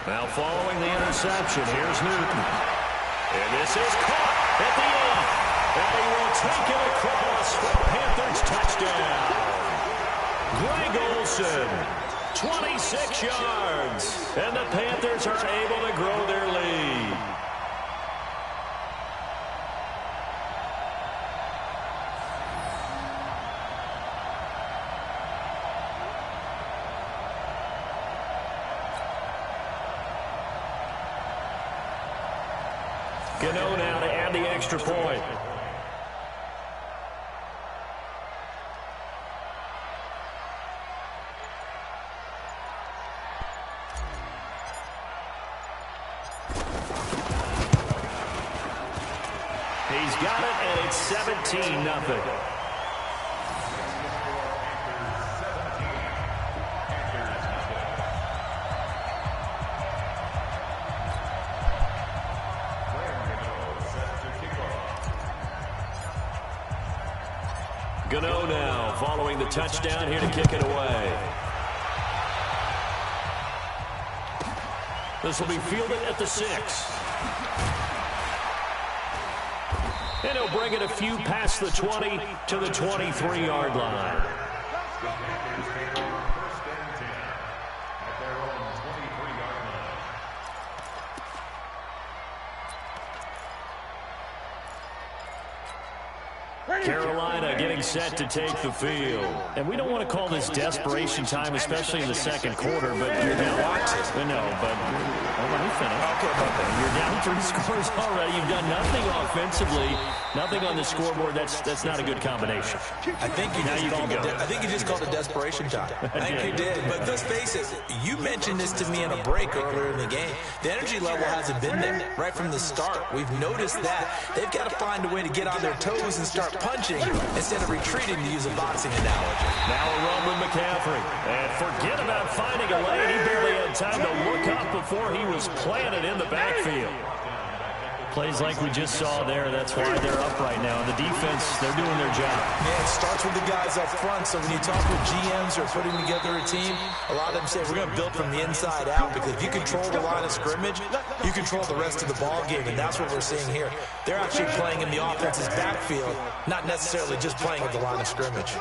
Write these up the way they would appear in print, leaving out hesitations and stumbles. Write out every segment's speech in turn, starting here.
Now following the interception, here's Newton. And this is caught at the 8. And he will take it across for the Panthers touchdown. Greg Olsen, 26 yards. And the Panthers are able to grow their lead. Gano now to add the extra point. He's got it, and it's 17-0. Gano now following the touchdown here to kick it away. This will be fielded at the 6. And he'll bring it a few past the 20 to the 23-yard line. Carolina getting set to take the field. And we don't want to call this desperation time, especially in the second quarter, but you're down. No, but let me finish. Okay, you're down 3 scores already. You've done nothing offensively, nothing on the scoreboard. That's not a good combination. I think you just called it desperation time. I think you did. But let's face it, you mentioned this to me in a break earlier in the game. The energy level hasn't been there right from the start. We've noticed that. They've got to find a way to get on their toes and start punching instead of retreating, to use a boxing analogy. Now a run with McCaffrey. And forget about finding a lane. He barely had time to look up before he was planted in the backfield. Plays like we just saw there. That's why they're up right now. The defense, they're doing their job. Yeah, it starts with the guys up front. So when you talk with GMs who are putting together a team, a lot of them say we're going to build from the inside out, because if you control the line of scrimmage, you control the rest of the ball game, and that's what we're seeing here. They're actually playing in the offense's backfield, not necessarily just playing at the line of scrimmage.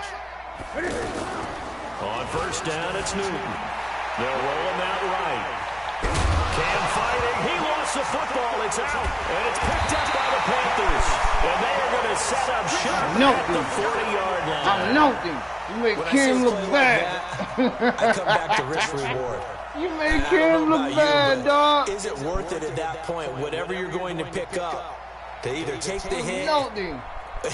On first down, it's Newton. They'll roll him out right. Cam fighting. He lost the football. It's out. And it's picked up by the Panthers. And they are going to set up shop at the 40-yard line. I know him. You made Cam look bad. I come back to risk reward. You made Cam look bad, dog. Is it worth it at that point, whatever you're going to pick up, to either take the hit,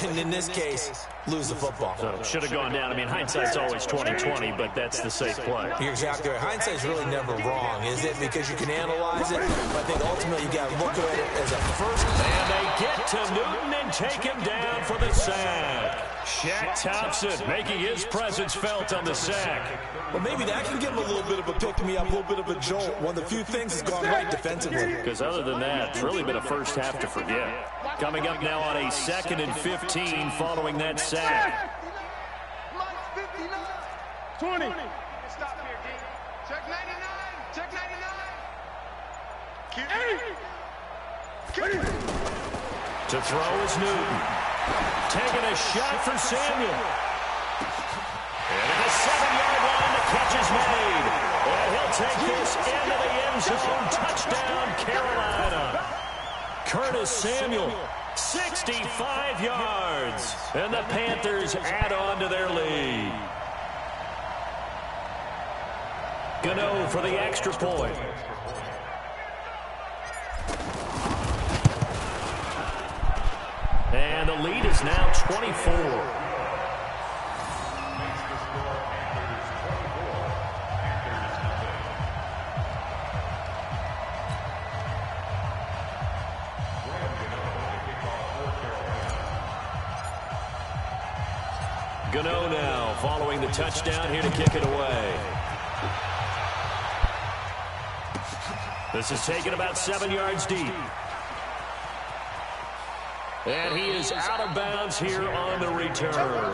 and in this case, lose the football? So should have gone down. I mean, hindsight's always 20/20, but that's the safe play. You're exactly right. Hindsight's really never wrong, is it? Because you can analyze it, but I think ultimately you got to look at it as a first. And they get to Newton and take him down for the sack. Shaq Thompson making his presence felt on the sack. Well, maybe that can give him a little bit of a pick-me-up, a little bit of a jolt. One of the few things that's gone right defensively. Because other than that, it's really been a first half to forget. Coming up now on a 2nd and 15 following that sack. 20. Stop here, D. Check 99. Check 99. To throw is Newton. Taking a shot for Samuel. And at the 7-yard line, the catch is made. And he'll take this into the end zone. Touchdown, Carolina. Curtis Samuel, 65 yards. And the Panthers add on to their lead. Gano for the extra point. And the lead is now 24. Gano now following the touchdown here to kick it away. This is taken about 7 yards deep. And he is out of bounds here on the return.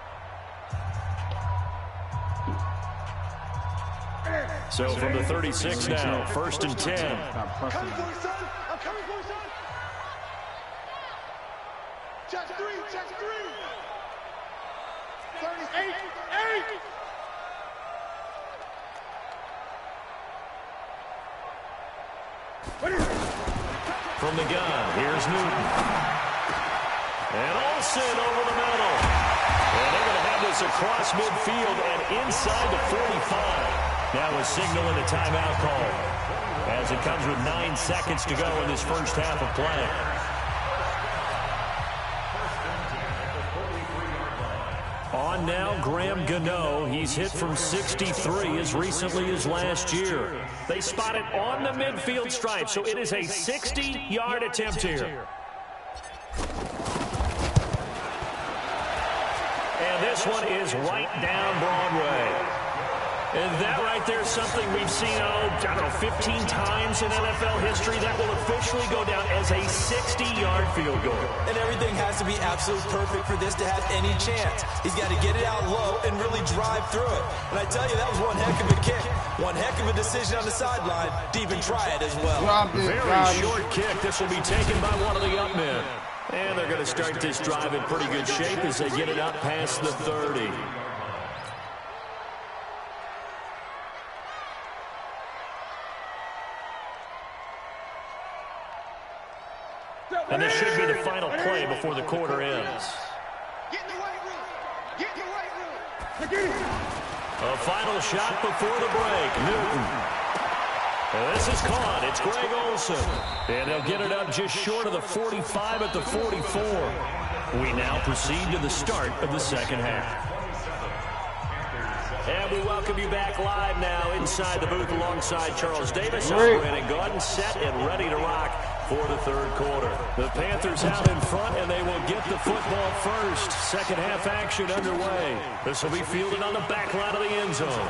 So from the 36 now, 1st and 10. I'm coming for you, son. I'm coming for you, son. Check three, check three. 38, 8. From the gun, here's Newton. And Olsen over the middle. And they're going to have this across midfield and inside the 45. Now a signal and a timeout call as it comes with 9 seconds to go in this first half of play. On now, Graham Gano. He's hit from 63 as recently as last year. They spot it on the midfield stripe, so it is a 60-yard attempt here. And this one is right down Broadway. And that right there is something we've seen, I don't know, 15 times in NFL history. That will officially go down as a 60-yard field goal. And everything has to be absolutely perfect for this to have any chance. He's got to get it out low and really drive through it. And I tell you, that was one heck of a kick. One heck of a decision on the sideline to even try it as well. Very short kick. This will be taken by one of the up men. And they're going to start this drive in pretty good shape as they get it up past the 30. And this should be the final play before the quarter ends. Get in the weight room. Get in the weight room. A final shot before the break. Newton. And this is caught. It's Greg Olsen. And they'll get it up just short of the 45 at the 44. We now proceed to the start of the second half. And we welcome you back live now inside the booth alongside Charles Davis. I'm Brandon Gaudin, set and ready to rock for the third quarter. The Panthers out in front, and they will get the football first. Second half action underway. This will be fielded on the back line of the end zone.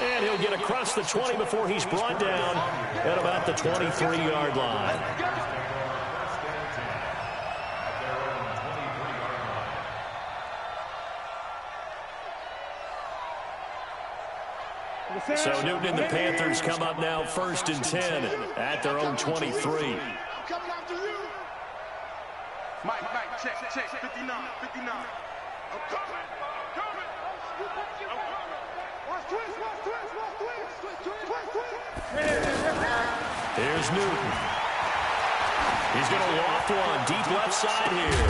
And he'll get across the 20 before he's brought down at about the 23-yard line. So Newton and the Panthers come up now 1st and 10 at their own 23. I'm coming after you. Mike, check, 59. I'm coming. Watch twist. Here's Newton. He's going to loft one deep left side here.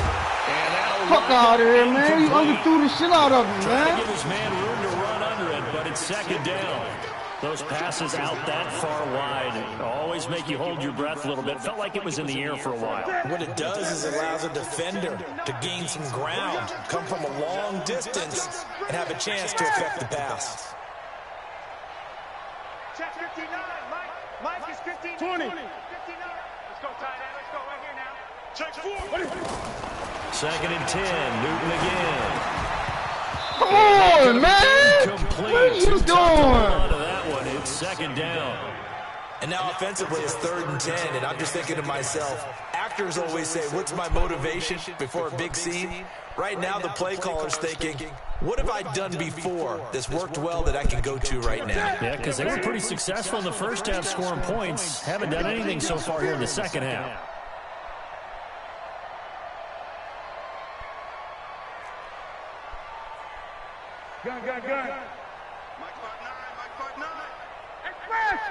And that'll Fuck out of here, man. You underthrew the shit out of him, trying to man. give his man room to run under it, but it's second down. Those passes out that far wide always make you hold your breath a little bit. Felt like it was in the air for a while. What it does is it allows a defender to gain some ground, come from a long distance, and have a chance to affect the pass. Check 59. Mike is 15. 20. 59. Let's go, tight end. Let's go right here now. Check 4. Second and 10. Newton again. Come on, man. Complete. What are you doing? That one. It's second down. And now offensively it's 3rd and 10, and I'm just thinking to myself, actors always say, what's my motivation before a big scene? Right now the play caller's thinking, what have I done before that's worked well that I can go to right now? Yeah, because they were pretty successful in the first half scoring points. Haven't done anything so far here in the second half. Gun. Mike part 9. Express!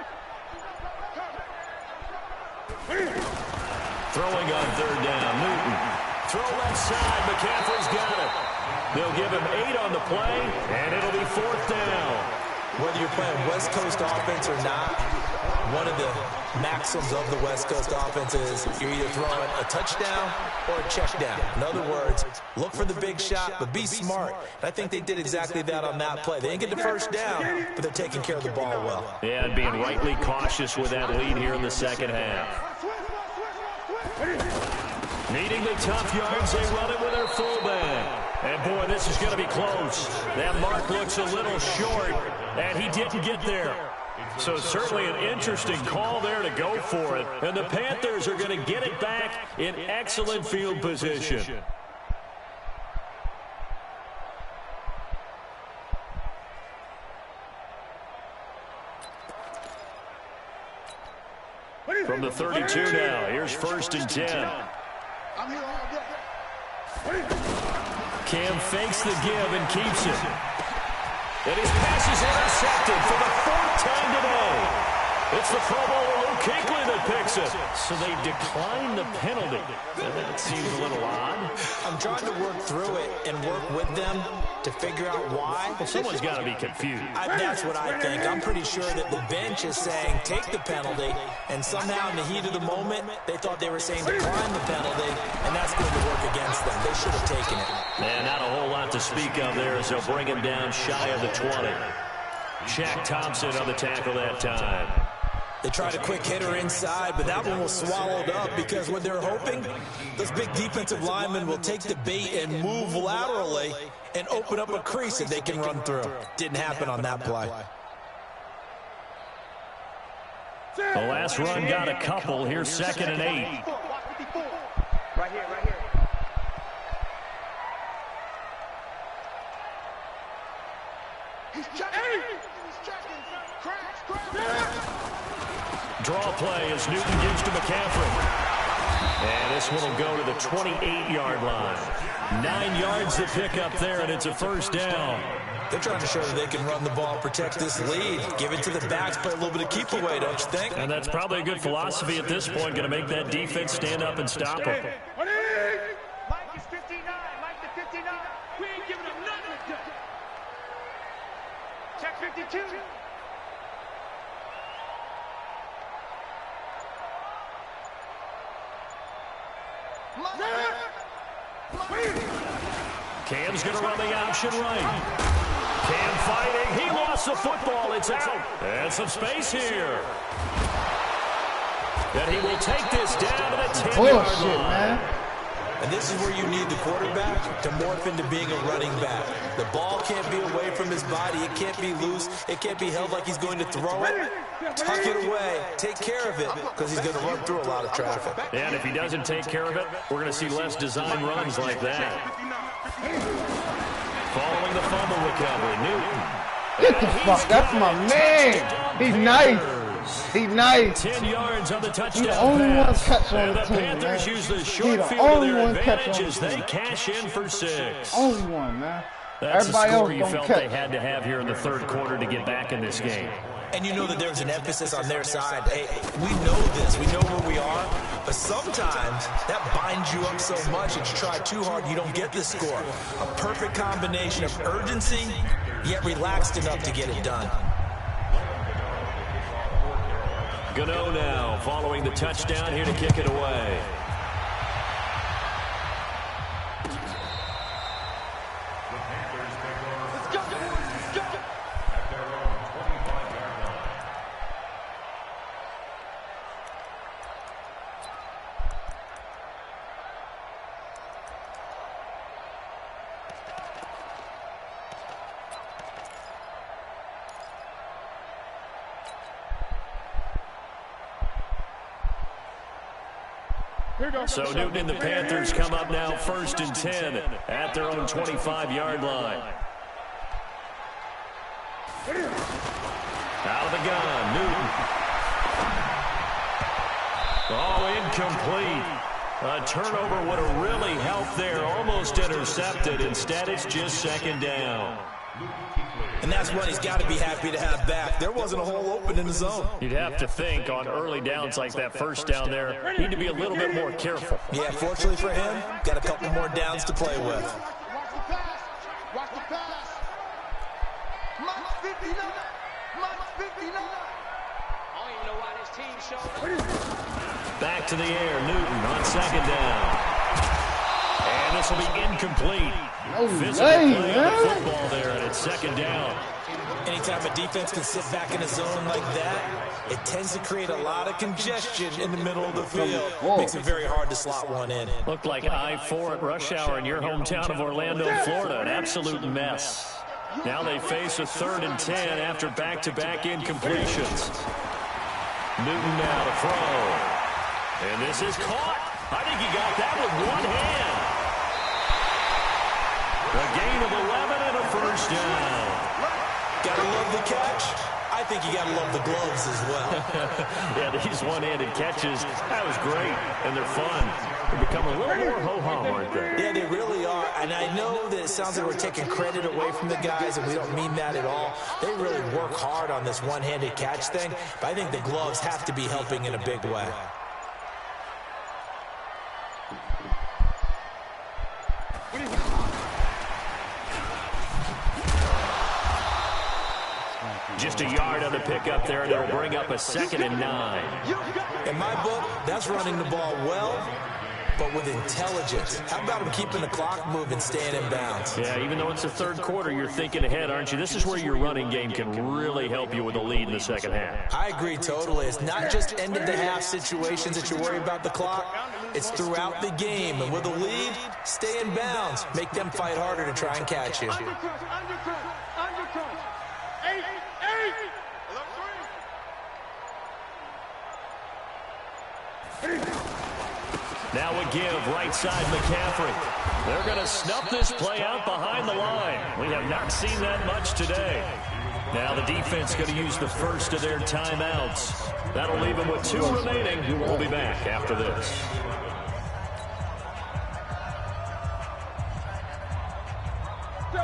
Throwing on 3rd down, Newton. Throw left side, McCaffrey's got it. They'll give him 8 on the play, and it'll be 4th down. Whether you're playing West Coast offense or not, one of the maxims of the West Coast offense is you're either throwing a touchdown or a check down. In other words, look for the big shot, but be smart. And I think they did exactly that on that play. They didn't get the first down, but they're taking care of the ball well. Yeah, and being rightly cautious with that lead here in the second half. Needing the tough yards, they run it with their fullback. And, boy, this is going to be close. That mark looks a little short, and he didn't get there. So certainly an interesting call there to go for it. And the Panthers are going to get it back in excellent field position. From the 32 now, here's 1st and 10. Cam fakes the give and keeps it. And his pass is intercepted for the 4th time today. It's the Pro Bowler Luke Kuechly that picks it. So they decline the penalty. That seems a little odd. I'm trying to work through it and work with them to figure out why. Well, someone's got to be confused. That's what I think. I'm pretty sure that the bench is saying take the penalty, and somehow in the heat of the moment, they thought they were saying decline the penalty, and that's going to work against them. They should have taken it. And not a whole lot to speak of there as they'll bring him down shy of the 20. Shaq Thompson on the tackle that time. They tried a quick hitter inside, but that one was swallowed up because what they're hoping, those big defensive linemen will take the bait and move laterally and open up a crease that they can run through. Didn't happen on that play. The last run got a couple. Here's 2nd and 8. Right here, right here. He's checking. Draw play as Newton gives to McCaffrey. And this one will go to the 28-yard line. 9 yards to pick up there, and it's a 1st down. They're trying to show that they can run the ball, protect this lead, give it to the backs, play a little bit of keep away, don't you think? And that's probably a good philosophy at this point, going to make that defense stand up and stop them. Mike is 59. Mike to 59. We ain't giving him nothing to do. Check 52. Cam's going to run the option right. Cam fighting. He lost the football. It's out. And some space here. And he will take this down to the 10-yard line. Man. And this is where you need the quarterback to morph into being a running back. The ball can't be away from his body. It can't be loose. It can't be held like he's going to throw it. Tuck it away. Take care of it because he's going to run through a lot of traffic. And if he doesn't take care of it, we're going to see less design runs like that. Following the fumble recovery, Newton. Get the fuck. That's my man. He's nice. He's nice. 10 yards on the touchdown He's the only one catch on and the the team, Panthers man. use the He's short the field to only their one catch advantage on as the they team. cash in for 6. Only one, man. That's the Everybody score else you don't felt catch. they had to have here in the 3rd quarter to get back in this game. And you know that there's an emphasis on their side. Hey, we know this. We know where we are. But sometimes that binds you up so much that you try too hard, you don't get the score. A perfect combination of urgency, yet relaxed enough to get it done. Gano now following the touchdown here to kick it away. So Newton and the Panthers come up now 1st and 10 at their own 25-yard line. Out of the gun, Newton. Oh, incomplete. A turnover would have really helped there. Almost intercepted. Instead, it's just 2nd down. And that's what he's got to be happy to have back. There wasn't a hole open in the zone. You'd have to think on early downs like that 1st down there, need to be a little bit more careful. Yeah, fortunately for him, got a couple more downs to play with. Watch the pass. Watch the pass. Mike 59. Mike 59. I don't even know why this team showed. Back to the air, Newton on 2nd down. And this will be incomplete. Physical play on the football there, and it's 2nd down. Anytime a defense can sit back in a zone like that, it tends to create a lot of congestion in the middle of the field. Makes it very hard to slot one in. Looked like I-4 at rush hour in your hometown of Orlando, Florida. An absolute mess. Now they face a 3rd and 10 after back-to-back incompletions. Newton now to throw. And this is caught. I think he got that with one hand. A gain of 11 and a 1st down. Gotta love the catch. I think you got to love the gloves as well. Yeah, these one-handed catches, that was great, and they're fun. They become a little more ho-hum, aren't they? Yeah, they really are. And I know that it sounds like we're taking credit away from the guys, and we don't mean that at all. They really work hard on this one-handed catch thing, but I think the gloves have to be helping in a big way. Just a yard on the pickup there, and it'll bring up a 2nd and 9. In my book, that's running the ball well, but with intelligence. How about him keeping the clock moving, staying in bounds? Yeah, even though it's the third quarter, you're thinking ahead, aren't you? This is where your running game can really help you with a lead in the second half. I agree totally. It's not just end-of-the-half situations that you worry about the clock. It's throughout the game. And with a lead, stay in bounds. Make them fight harder to try and catch you. Undercut. 8. Now a give, right side McCaffrey. They're going to snuff this play out behind the line. We have not seen that much today. Now the defense going to use the first of their timeouts. That'll leave them with 2 remaining. We'll be back after this.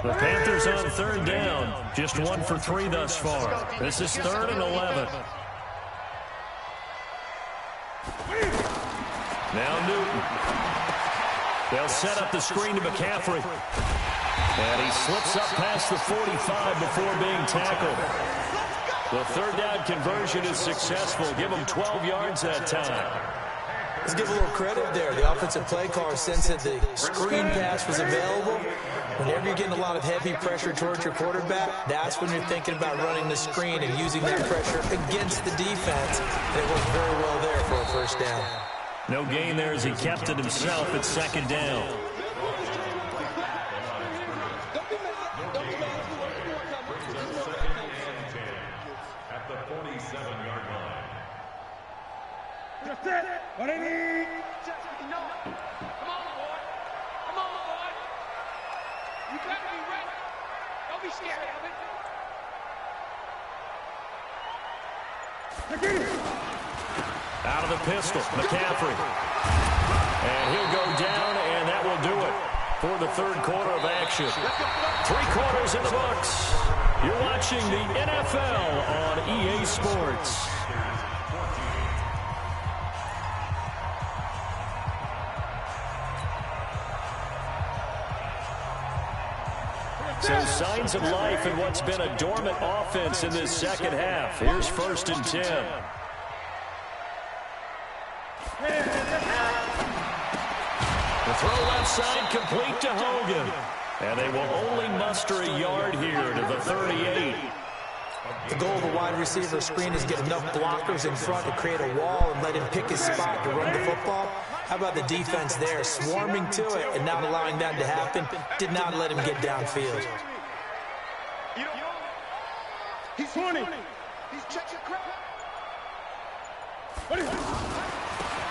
The Panthers on 3rd down. Just 1 for 3 thus far. This is 3rd and 11. Now Newton. They'll set up the screen to McCaffrey. And he slips up past the 45 before being tackled. The 3rd down conversion is successful. Give him 12 yards that time. Let's give a little credit there. The offensive play caller sensed that the screen pass was available. Whenever you're getting a lot of heavy pressure towards your quarterback, that's when you're thinking about running the screen and using that pressure against the defense. And it worked very well there for a 1st down. No gain there as he kept it himself at 2nd down. At the 47-yard line. That's it. What do you need? No. Come on, boy. Come on, boy. You better be ready. Don't be scared of it. Out of the pistol, McCaffrey. And he'll go down, and that will do it for the 3rd quarter of action. 3 quarters in the books. You're watching the NFL on EA Sports. So signs of life in what's been a dormant offense in this second half. Here's 1st and 10. The throw left side complete to Hogan. And they will only muster a yard here to the 38. The goal of a wide receiver screen is get enough blockers in front to create a wall and let him pick his spot to run the football. How about the defense there, swarming to it and not allowing that to happen? Did not let him get downfield. He's 20. He's checking crap.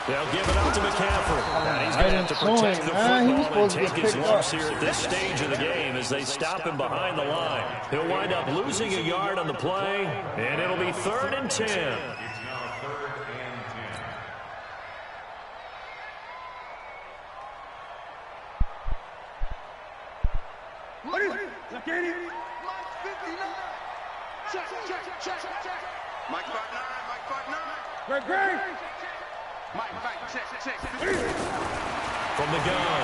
They'll give it up to McCaffrey. And he's going to have to protect the football and take his lumps here at this stage of the game as they stop him behind the line. He'll wind up losing a yard on the play, and it'll be 3rd and 10. It's now 3rd and 10. What is it? Look at him. Mike 59. Check. Mike 59. Great. Mike, check. From the gun,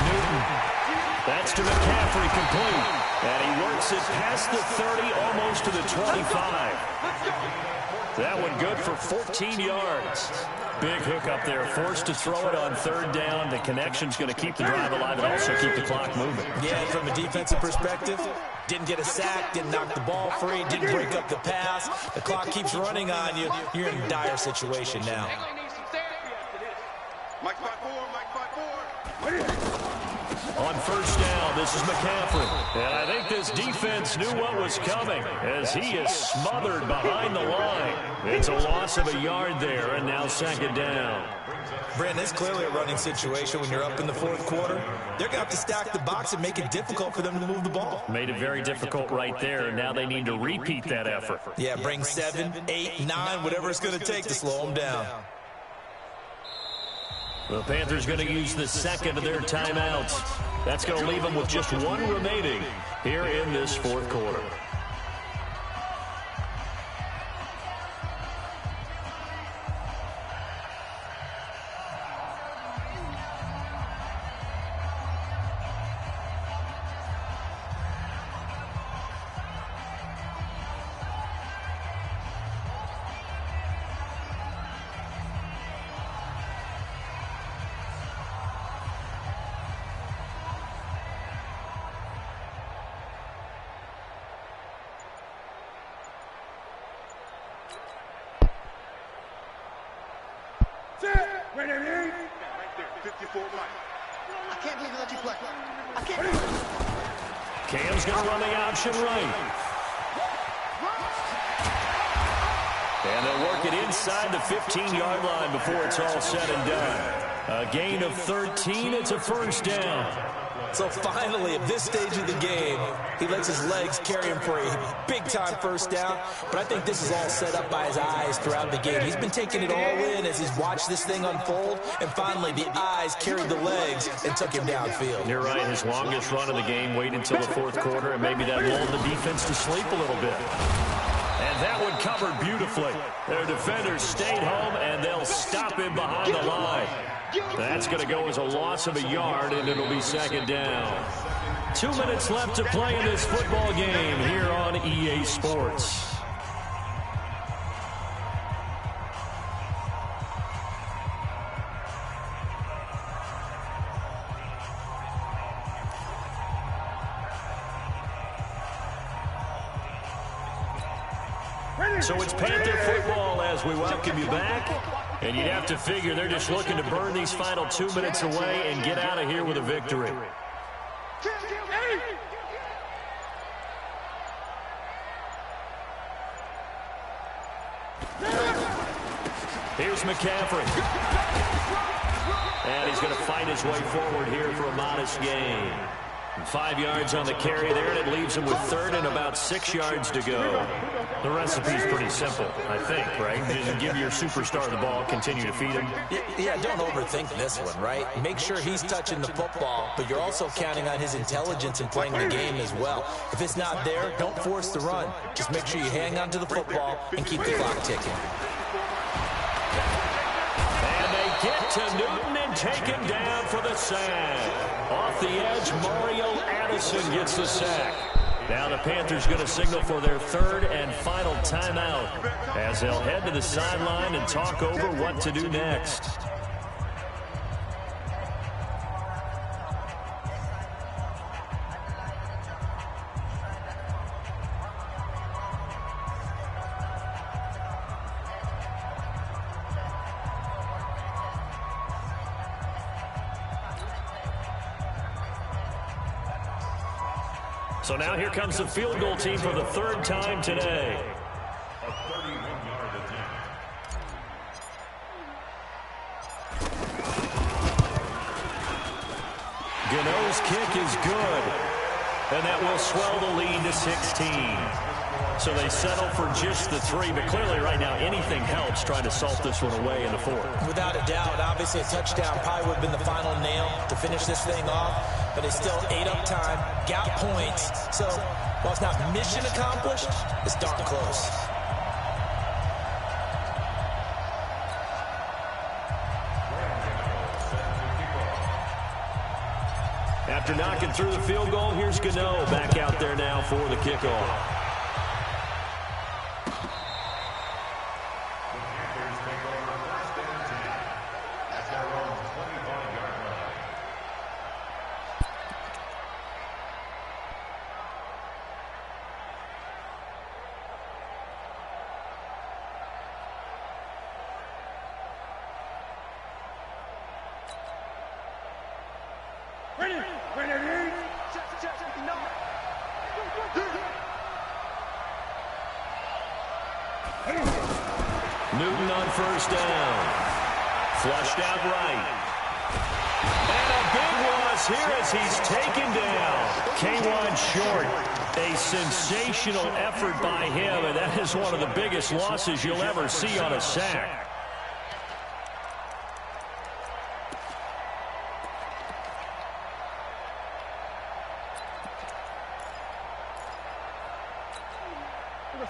Newton. That's to McCaffrey, complete. And he works it past the 30, almost to the 25. That one good for 14 yards. Big hook up there, forced to throw it on 3rd down. The connection's going to keep the drive alive and also keep the clock moving. Yeah, from a defensive perspective, didn't get a sack, didn't knock the ball free, didn't break up the pass. The clock keeps running on you. You're in a dire situation now. Mike 5-4. On first down. This is McCaffrey. And I think this defense knew what was coming as he is smothered behind the line. It's a loss of a yard there, and now second down. Brandon, it's clearly a running situation when you're up in the fourth quarter. They're going to have to stack the box and make it difficult for them to move the ball. Made it very difficult right there, and now they need to repeat that effort. Yeah, bring 7, 8, 9, whatever it's going to take to slow them down. The Panthers going to use the second of their timeouts. That's going to leave them with just one remaining here in this fourth quarter. Right there, 54 right. I can't believe he let you play. I can't. Cam's going to run the option right. And they'll work it inside the 15-yard line before it's all said and done. A gain of 13. It's a first down. So finally, at this stage of the game, he lets his legs carry him for a big-time first down. But I think this is all set up by his eyes throughout the game. He's been taking it all in as he's watched this thing unfold. And finally, the eyes carried the legs and took him downfield. You're right. His longest run of the game waited until the fourth quarter, and maybe that lulled the defense to sleep a little bit. And that one covered beautifully. Their defenders stayed home, and they'll stop him behind the line. That's going to go as a loss of a yard, and it'll be second down. 2 minutes left to play in this football game here on EA Sports. So it's Panther football as we welcome you back. And you'd have to figure they're just looking to burn these final 2 minutes away and get out of here with a victory. Here's McCaffrey. And he's going to fight his way forward here for a modest gain. 5 yards on the carry there, and it leaves him with third and about 6 yards to go. The recipe's pretty simple, I think, right? Just give your superstar the ball, continue to feed him. Yeah, don't overthink this one, right? Make sure he's touching the football, but you're also counting on his intelligence in playing the game as well. If it's not there, don't force the run. Just make sure you hang on to the football and keep the clock ticking. And they get to Newton and take him down for the sack. Off the edge, Mario Addison gets the sack. Now the Panthers going to signal for their third and final timeout as they'll head to the sideline and talk over what to do next. So now here comes the field goal team for the third time today. A 31-yard attempt. Gano's kick is good, and that will swell the lead to 16. So they settle for just the 3, but clearly right now anything helps trying to salt this one away in the fourth. Without a doubt, obviously a touchdown probably would have been the final nail to finish this thing off, but it's still ate up time, got points. So while it's not mission accomplished, it's darn close. After knocking through the field goal, here's Gano back out there now for the kickoff. Ready, ready, ready. Newton on first down. Flushed out right. And a big loss here as he's taken down. K1 short. A sensational effort by him, and that is one of the biggest losses you'll ever see on a sack.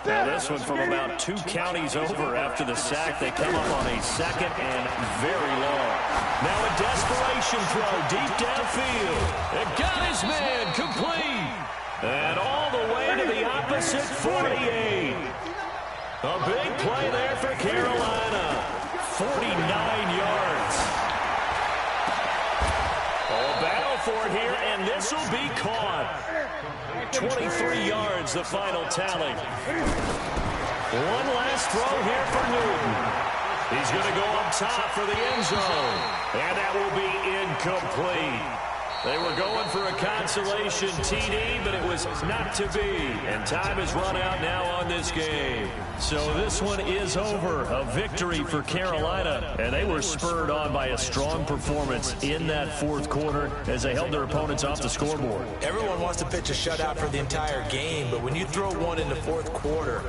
Now this one from about 2 counties over after the sack. They come up on a second and very long. Now a desperation throw deep downfield. It got his man complete. And all the way to the opposite 48. A big play there for Carolina. 49 yards. Oh, a battle for it here, and this will be caught. 23 yards, the final tally. One last throw here for Newton. He's going to go up top for the end zone. And that will be incomplete. They were going for a consolation TD, but it was not to be. And time has run out now on this game. So this one is over. A victory for Carolina. And they were spurred on by a strong performance in that fourth quarter as they held their opponents off the scoreboard. Everyone wants to pitch a shutout for the entire game, but when you throw one in the fourth quarter,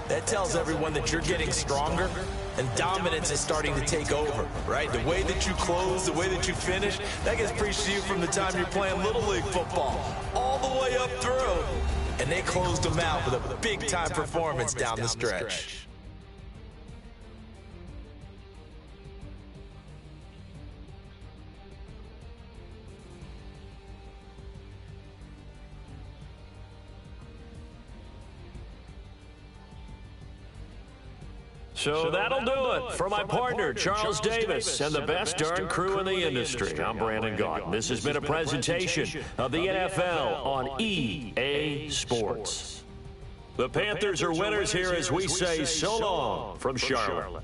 that tells everyone that you're getting stronger and dominance is starting to take over, right? The way that you close, the way that you finish, that gets preached to you from the time you're playing Little League football all the way up through. And they closed them out with a big-time performance down the stretch. So that'll do it for my partner, Charles Davis, and the best darn crew in the industry. I'm Brandon Gaunt. This has been a presentation of the NFL on EA Sports. The Panthers are winners here as we say so long from Charlotte.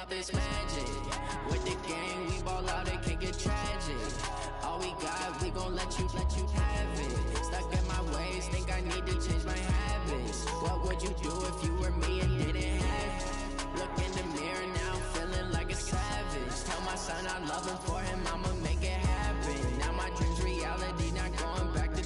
Up this magic. With the gang, we ball out, it can get tragic. All we got, we gon' let you have it. Stuck in my ways, think I need to change my habits. What would you do if you were me and didn't have it? Look in the mirror now, I'm feeling like a savage. Tell my son I love him, for him I'ma make it happen. Now my dream's reality, not going back to.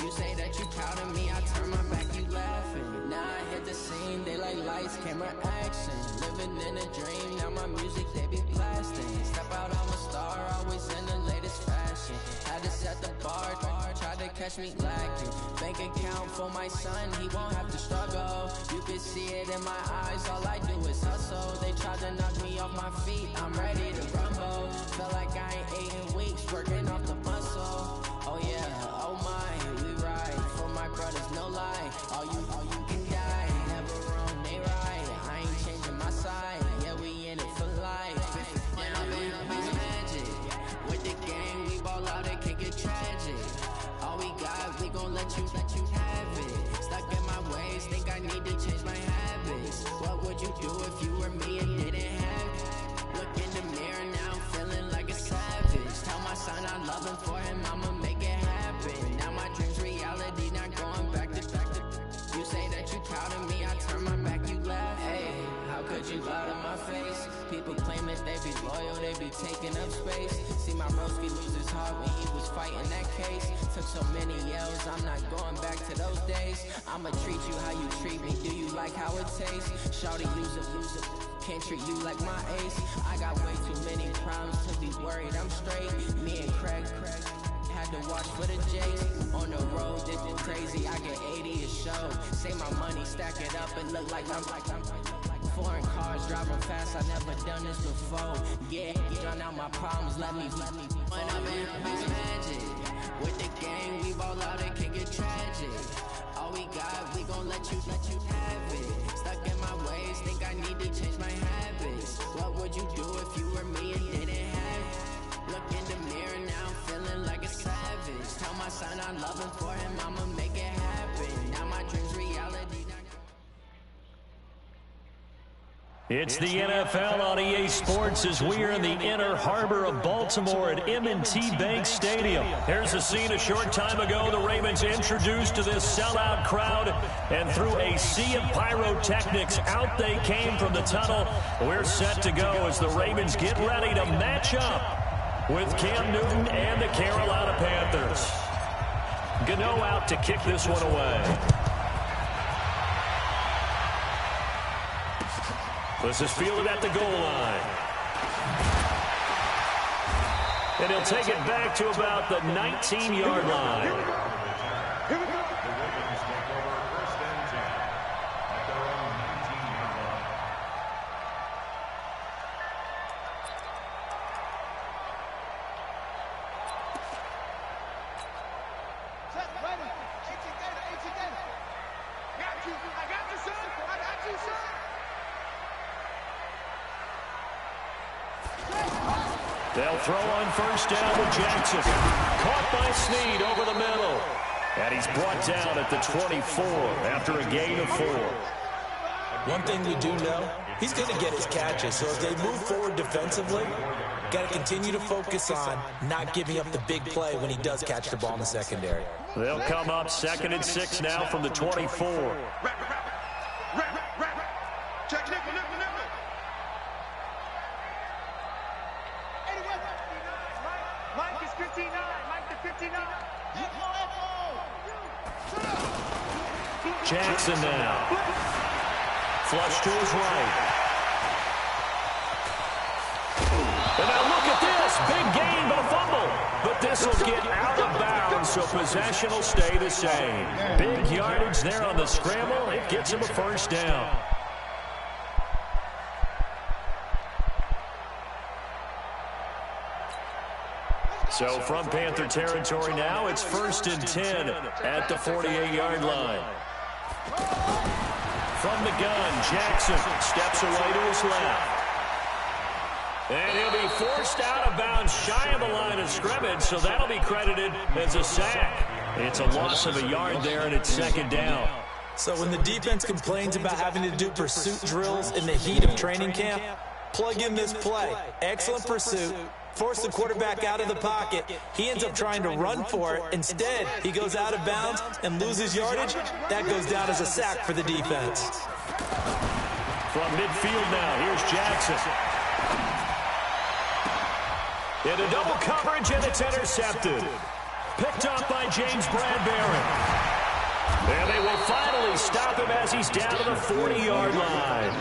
You say that you proud of me, I turn my back, you laughing. Now I hit the scene, they like lights, camera, action. Living in a dream, now my music, they be blasting. Step out, I'm a star, always in the latest fashion. Had to set the bar, try to catch me lacking. Bank account for my son, he won't have to struggle. You can see it in my eyes, all I do is hustle. They tried to knock me off my feet, I'm ready to rumble. Feel like I ain't ate in weeks, working off the muscle. Oh yeah, oh my, we ride for my brothers, no lie. All you can die, never wrong, they right. I ain't changing my side, yeah, we in it for life. When I'm in this magic, with the gang, we ball out, it can get tragic. All we got, we gon' let you have it. Stuck in my ways, think I need to change my habits. What would you do if you were me and didn't have it? Look in the mirror now, I'm feeling like a savage. Tell my son I love him. honest, they be loyal, they be taking up space. See my broski lose his heart when he was fighting that case. Took so many L's, I'm not going back to those days. I'ma treat you how you treat me, do you like how it tastes? Shawty, use it, can't treat you like my ace. I got way too many problems to be worried, I'm straight. Me and Craig had to watch for the J's. On the road, this is crazy, I get 80 a show. Say my money, stack it up and look like I'm foreign cars, driving fast, I never done this before. Yeah, drown out my problems, let me when I'm in this magic. With the gang, we ball out, it can get tragic. All we got, we gon' let you have it. Stuck in my ways, think I need to change my habits. What would you do if you were me and didn't have it? Look in the mirror now, I'm feeling like a savage. Tell my son I love him for him, I'ma make it happen. Now my dream's reality. It's the NFL on EA Sports as we are in the inner harbor of Baltimore at M&T Bank Stadium. Here's a scene a short time ago. The Ravens introduced to this sellout crowd, and through a sea of pyrotechnics, out they came from the tunnel. We're set to go as the Ravens get ready to match up with Cam Newton and the Carolina Panthers. Gano out to kick this one away. This is fielded at the goal line. And he'll take it back to about the 19-yard line. The Ravens take over 1st and 10 at their own 19-yard line. Set, ready. 18 data. Got you. I got you, son. I got you, son. They'll throw on 1st down with Jackson. Caught by Snead over the middle. And he's brought down at the 24 after a gain of 4. One thing we do know, he's going to get his catches. So if they move forward defensively, got to continue to focus on not giving up the big play when he does catch the ball in the secondary. They'll come up 2nd and 6 now from the 24. Check, nipple. Mike is 59. Mike the 59. Jackson now. Flush to his right. And now look at this. Big gain but a fumble. But this will get out of bounds, so possession will stay the same. Big yardage there on the scramble. It gets him a 1st down. So from Panther territory now, it's 1st and 10 at the 48-yard line. From the gun, Jackson steps away to his left. And he'll be forced out of bounds shy of the line of scrimmage, so that'll be credited as a sack. It's a loss of a yard there, and it's 2nd down. So when the defense complains about having to do pursuit drills in the heat of training camp, plug in this play. Excellent pursuit. Force the quarterback out of the pocket. He ends up trying to run for it. Instead, he goes out of bounds and loses yardage. That goes down as a sack for the defense. From midfield now, here's Jackson. Into double coverage, and it's intercepted. Picked up by James Bradbury. And they will finally stop him as he's down to the 40-yard line.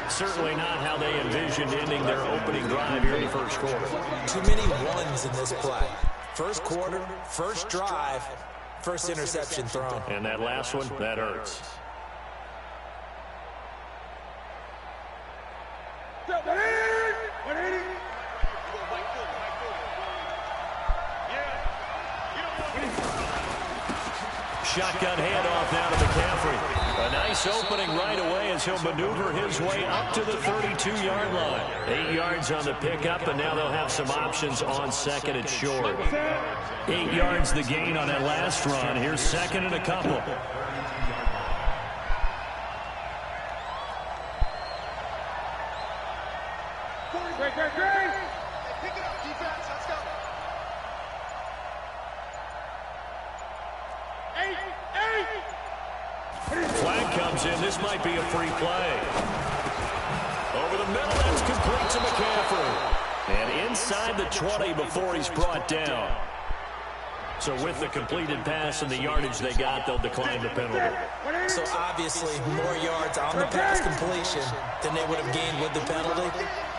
Certainly not how they envisioned ending their opening drive here in the 1st quarter. Too many ones in this play. 1st quarter, 1st drive, 1st interception thrown. And that last one, that hurts. Shotgun handoff now to McCaffrey. A nice opening right away as he'll maneuver his way up to the 32-yard line. 8 yards on the pickup, and now they'll have some options on 2nd and short. 8 yards the gain on that last run. Here's 2nd and a couple. Great. Pick it up, defense. Let's go. Flag comes in. This might be a free play. Over the middle, that's complete to McCaffrey. And inside the 20 before he's brought down. So with the completed pass and the yardage they got, they'll decline the penalty. So obviously more yards on the pass completion than they would have gained with the penalty.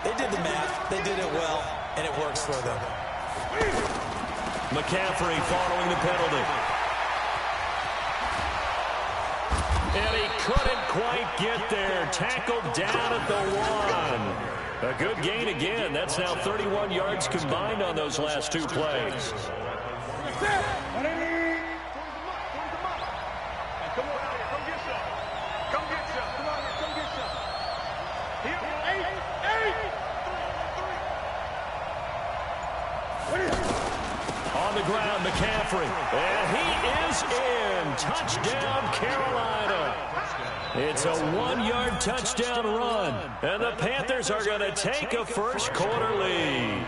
They did the math. They did it well, and it works for them. McCaffrey following the penalty. And he couldn't quite get there. Tackled down at the 1. A good gain again. That's now 31 yards combined on those last 2 plays. On the ground, McCaffrey. And he is in. Touchdown, Carolina. It's a 1-yard touchdown run. And the Panthers are going to take a first-quarter lead.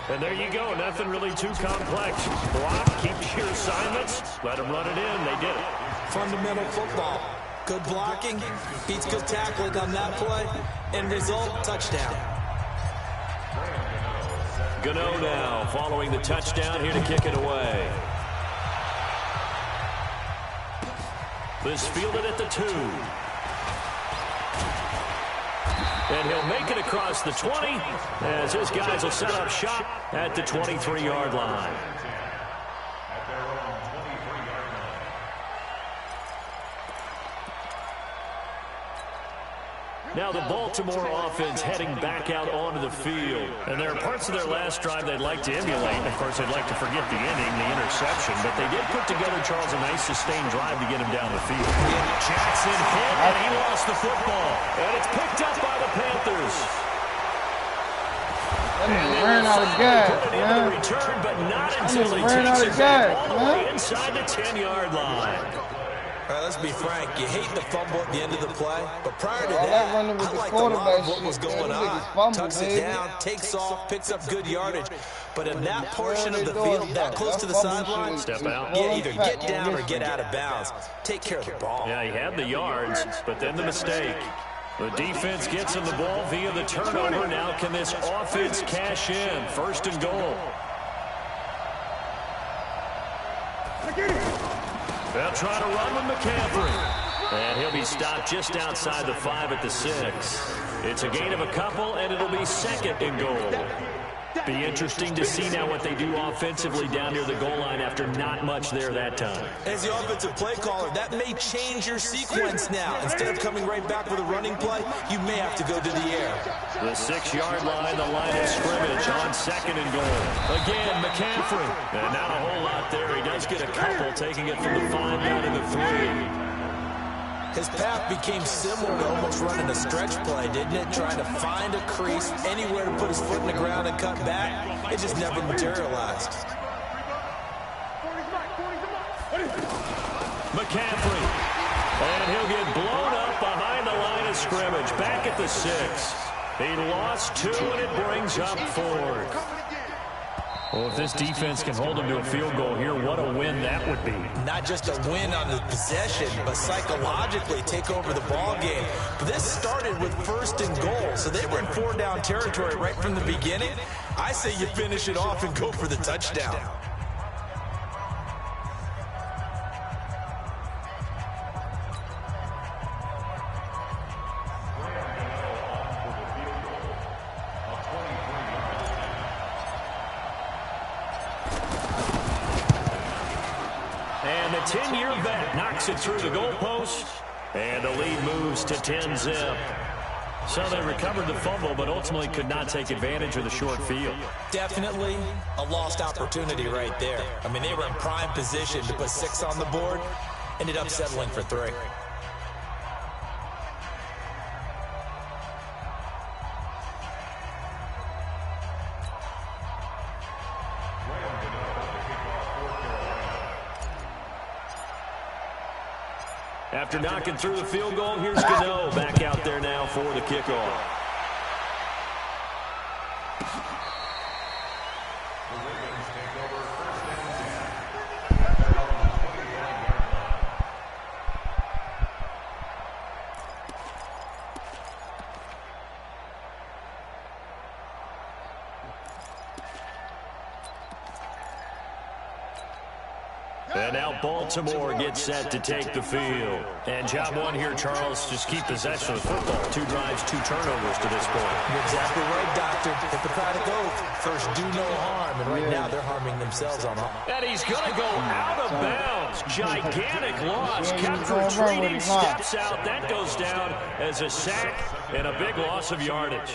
And there you go. Nothing really too complex. Block, keep your assignments, let them run it in. They did it. Fundamental football. Good blocking, beats good tackling on that play. End result, touchdown. Gano now following the touchdown here to kick it away. This fielded at the 2. And he'll make it across the 20 as his guys will set up shop at the 23-yard line. Now the Baltimore offense heading back out onto the field. And there are parts of their last drive they'd like to emulate. Of course, they'd like to forget the inning, the interception. But they did put together, Charles, a nice sustained drive to get him down the field. Jackson hit, and he lost the football. And it's picked up by the Panthers. And ran out of gas, man. Return, but not until he takes it back all the way inside the 10-yard line. All right, let's be frank. You hate the fumble at the end of the play, but prior to that, I like a lot of what was going on. Tucks it down, takes off, picks up good yardage. But in that portion of the field, that close to the sideline, step out. Yeah, either get down or get out of bounds. Take care of the ball. Yeah, he had the yards, but then the mistake. The defense gets him the ball via the turnover. Now can this offense cash in? First and goal. They'll try to run with McCaffrey. And he'll be stopped just outside the 5 at the 6. It's a gain of a couple, and it'll be second and goal. Be interesting to see now what they do offensively down near the goal line after not much there that time. As the offensive play caller, that may change your sequence now. Instead of coming right back with a running play, you may have to go to the air. The 6-yard line, the line of scrimmage on second and goal. Again, McCaffrey. And not a whole lot there. He does get a couple, taking it from the 5 down to the 3. His path became similar to almost running a stretch play, didn't it? Trying to find a crease, anywhere to put his foot in the ground and cut back. It just never materialized. McCaffrey. And he'll get blown up behind the line of scrimmage. Back at the 6. He lost 2, and it brings up 4th. Well, if this defense can hold him to a field goal here, what a win that would be. Not just a win on the possession, but psychologically take over the ball game. But this started with first and goal, so they were in 4-down territory right from the beginning. I say you finish it off and go for the touchdown. And the 10-year vet knocks it through the goalpost, and the lead moves to 10-zip. So they recovered the fumble, but ultimately could not take advantage of the short field. Definitely a lost opportunity right there. I mean, they were in prime position to put 6 on the board, ended up settling for 3. After knocking through the field goal, here's Gano back out there now for the kickoff. And now Baltimore gets set to take the field. And job one here, Charles, just keep possession of the football. 2 drives, 2 turnovers to this point. You're exactly right, Doctor. Hippocratic oath. First, do no harm. And right now, they're harming themselves on harm. And he's going to go out of bounds. Gigantic loss. Kept retreating, steps out. That goes down as a sack and a big loss of yardage.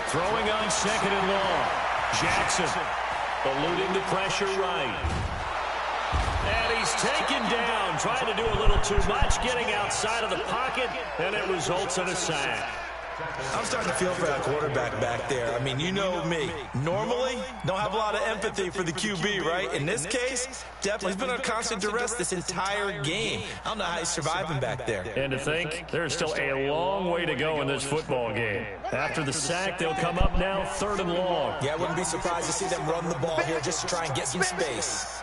Throwing on 2nd and long. Jackson eluding the pressure right. And he's taken down, trying to do a little too much, getting outside of the pocket, and it results in a sack. I'm starting to feel for that quarterback back there. I mean, you know me. Normally, don't have a lot of empathy for the QB, right? In this case, definitely he's been on constant duress this entire game. I don't know how he's surviving back there. And to think, there's still a long way to go in this football game. After the sack, they'll come up now 3rd and long. Yeah, I wouldn't be surprised to see them run the ball here just to try and get some space.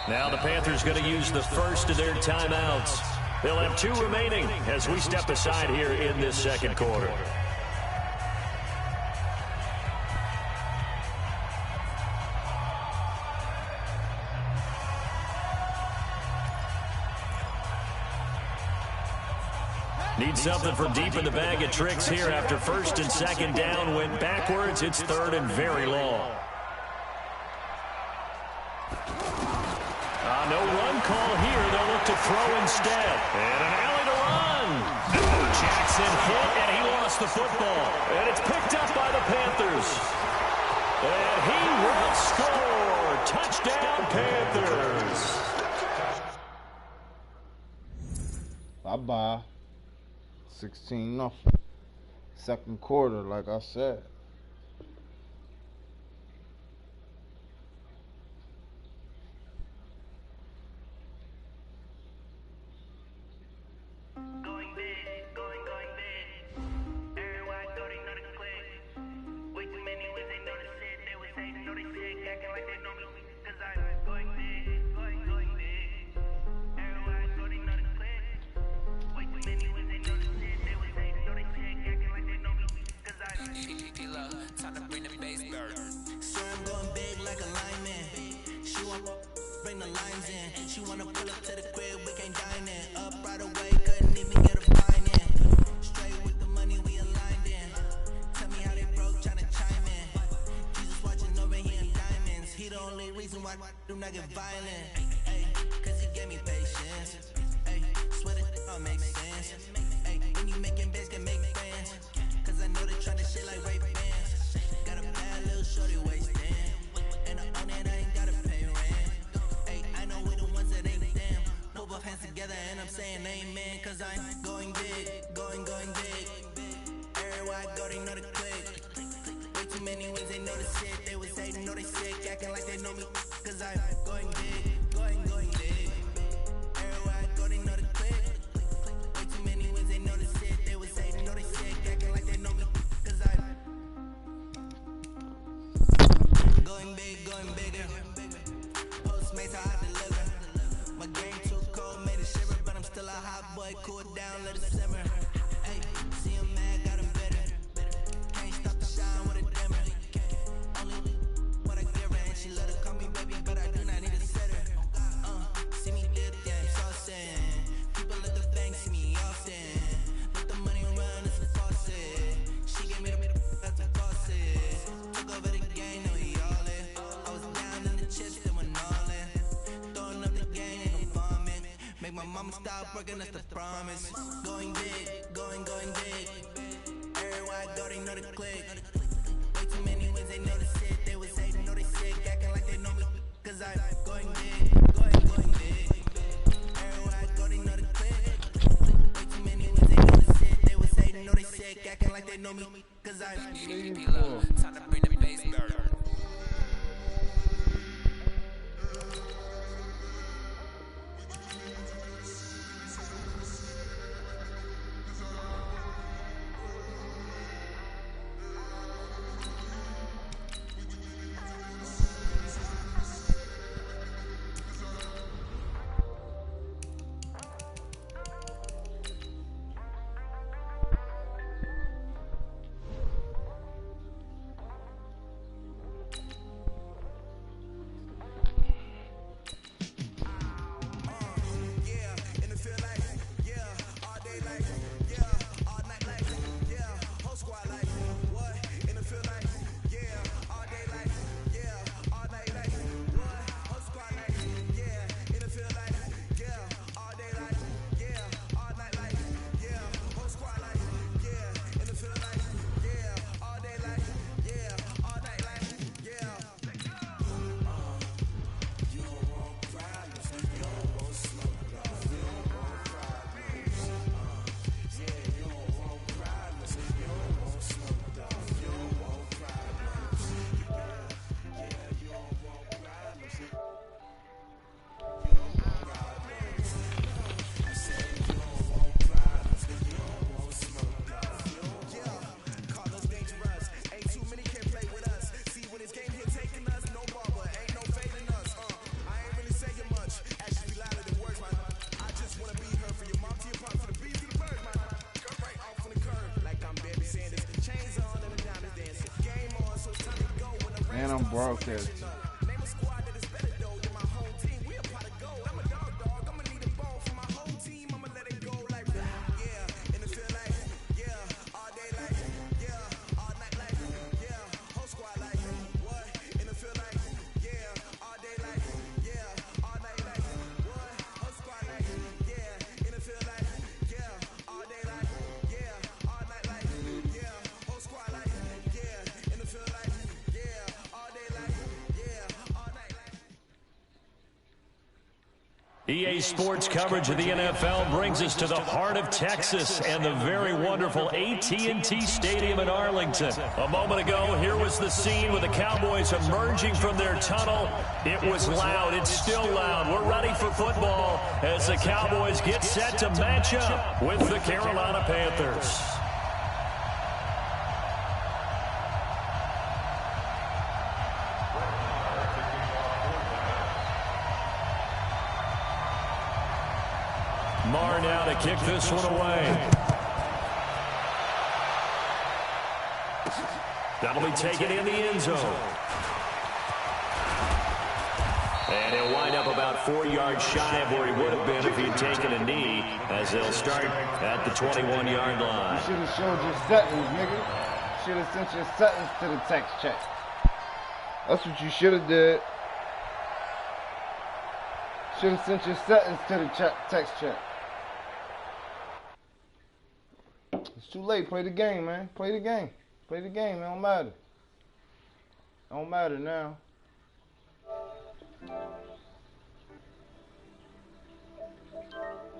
Now the Panthers going to use the first of their timeouts. They'll have 2 remaining as we step aside here in this 2nd quarter. Need something from deep in the bag of tricks here after 1st and 2nd down. Went backwards. It's 3rd and very long. No run call here. They'll look to throw instead. And an alley to run. Jackson hit, and he lost the football. And it's picked up by the Panthers. And he will score. Touchdown, Panthers. Bye-bye. 16-0. 2nd quarter, like I said. Stop working, that's the promise. Going big, going big. Everywhere I go, they know the click. Way too many wins, they know the shit. They was hating, know they sick, acting like they know me. Cause I'm going big, going big. Everywhere I go, they know the click. Way too many wins, they know the shit. They was hating, know they sick, acting like they know me. Cause I'm time to bring the bass down. broadcast. EA Sports coverage of the NFL brings us to the heart of Texas and the very wonderful AT&T Stadium in Arlington. A moment ago, here was the scene with the Cowboys emerging from their tunnel. It was loud. It's still loud. We're ready for football as the Cowboys get set to match up with the Carolina Panthers. Marr now to kick this one away. That'll be taken in the end zone. And he'll wind up about 4 yards shy of where he would have been if he'd taken a knee, as they'll start at the 21-yard line. You should have showed your settings, nigga. Should have sent your settings to the text chat. That's what you should have did. Should have sent your settings to the text chat. It's too late. Play the game, man. Play the game. Play the game. It don't matter. It don't matter now.